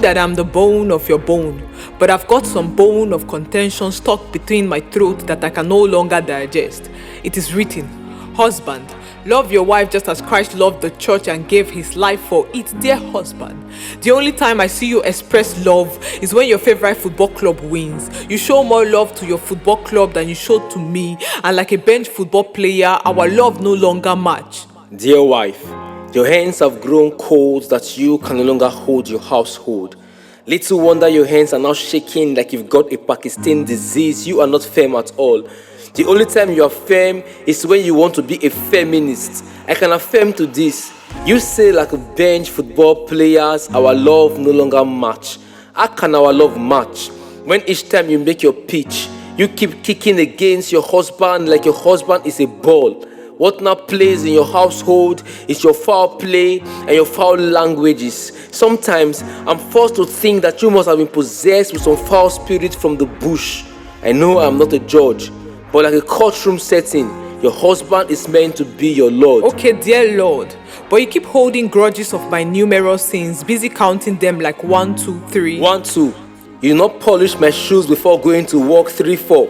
that I'm the bone of your bone, but I've got some bone of contention stuck between my throat that I can no longer digest. It is written, husband, love your wife just as Christ loved the church and gave his life for it. Dear husband, the only time I see you express love is when your favorite football club wins. You show more love to your football club than you show to me, and like a bench football player, our love no longer match. Dear wife, your hands have grown cold that you can no longer hold your household. Little wonder your hands are now shaking like you've got a Pakistan disease. You are not firm at all. The only time you are firm is when you want to be a feminist. I can affirm to this. You say like a bench football players, our love no longer match. How can our love match? When each time you make your pitch, you keep kicking against your husband like your husband is a ball. What now plays in your household is your foul play and your foul languages. Sometimes I'm forced to think that you must have been possessed with some foul spirit from the bush. I know I'm not a judge, but like a courtroom setting, your husband is meant to be your Lord. Okay, dear Lord, but you keep holding grudges of my numerous sins, busy counting them like 1, 2, 3. 1, 2. You do not polish my shoes before going to work. 3, 4.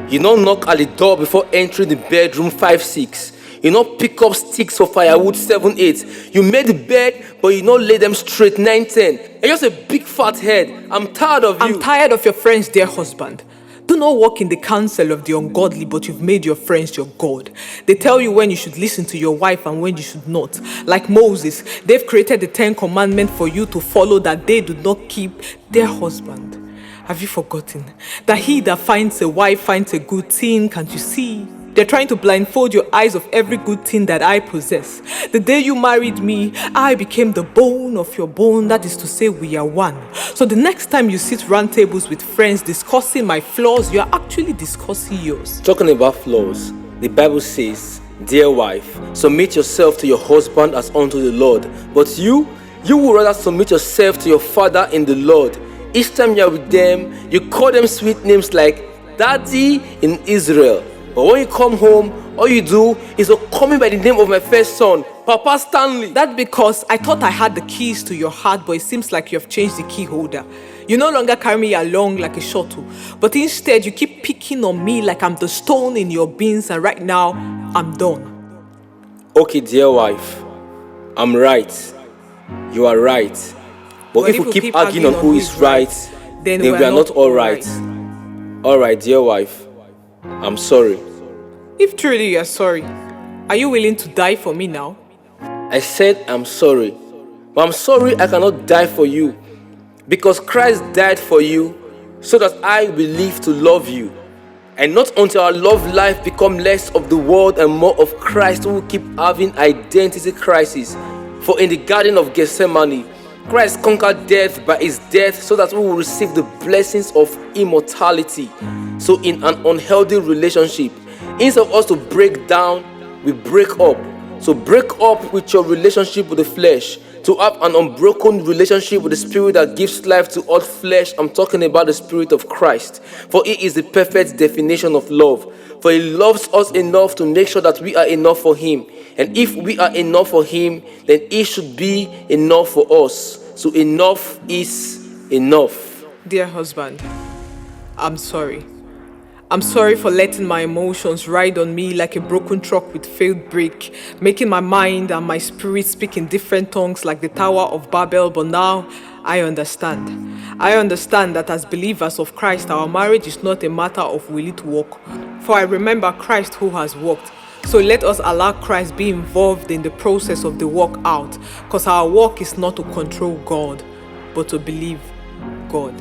You don't knock at the door before entering the bedroom. 5, 6. You not pick up sticks for firewood. 7, 8. You made the bed, but you not lay them straight. 9, 10. You're just a big fat head. I'm tired of you. I'm tired of your friends, dear husband. Do not walk in the counsel of the ungodly, but you've made your friends your God. They tell you when you should listen to your wife and when you should not. Like Moses, they've created the 10 commandments for you to follow that they do not keep. Dear husband, have you forgotten that he that finds a wife finds a good thing? Can't you see? They're trying to blindfold your eyes of every good thing that I possess. The day you married me, I became the bone of your bone. That is to say, we are one. So the next time you sit round tables with friends discussing my flaws, you are actually discussing yours. Talking about flaws, the Bible says, dear wife, submit yourself to your husband as unto the Lord. But you would rather submit yourself to your father in the Lord. Each time you are with them, you call them sweet names like Daddy in Israel. But when you come home, all you do is to call me by the name of my first son, Papa Stanley. That's because I thought I had the keys to your heart, but it seems like you have changed the key holder. You no longer carry me along like a shuttle, but instead you keep picking on me like I'm the stone in your beans, and right now, I'm done. Okay, dear wife, I'm right. You are right. But if we keep arguing on who is right, then we are not all right. All right, dear wife, I'm sorry. If truly you are sorry, are you willing to die for me now? I said I'm sorry. But I'm sorry I cannot die for you. Because Christ died for you so that I will live to love you. And not until our love life become less of the world and more of Christ, we will keep having identity crisis. For in the Garden of Gethsemane, Christ conquered death by his death so that we will receive the blessings of immortality. So in an unhealthy relationship, instead of us to break down, we break up. So break up with your relationship with the flesh to have an unbroken relationship with the spirit that gives life to all flesh. I'm talking about the spirit of Christ. For it is the perfect definition of love. For he loves us enough to make sure that we are enough for him. And if we are enough for him, then it should be enough for us. So enough is enough. Dear husband, I'm sorry. I'm sorry for letting my emotions ride on me like a broken truck with failed brake, making my mind and my spirit speak in different tongues like the Tower of Babel. But now I understand. I understand that as believers of Christ, our marriage is not a matter of will it work. For I remember Christ who has walked. So let us allow Christ be involved in the process of the walk out, because our work is not to control God, but to believe God.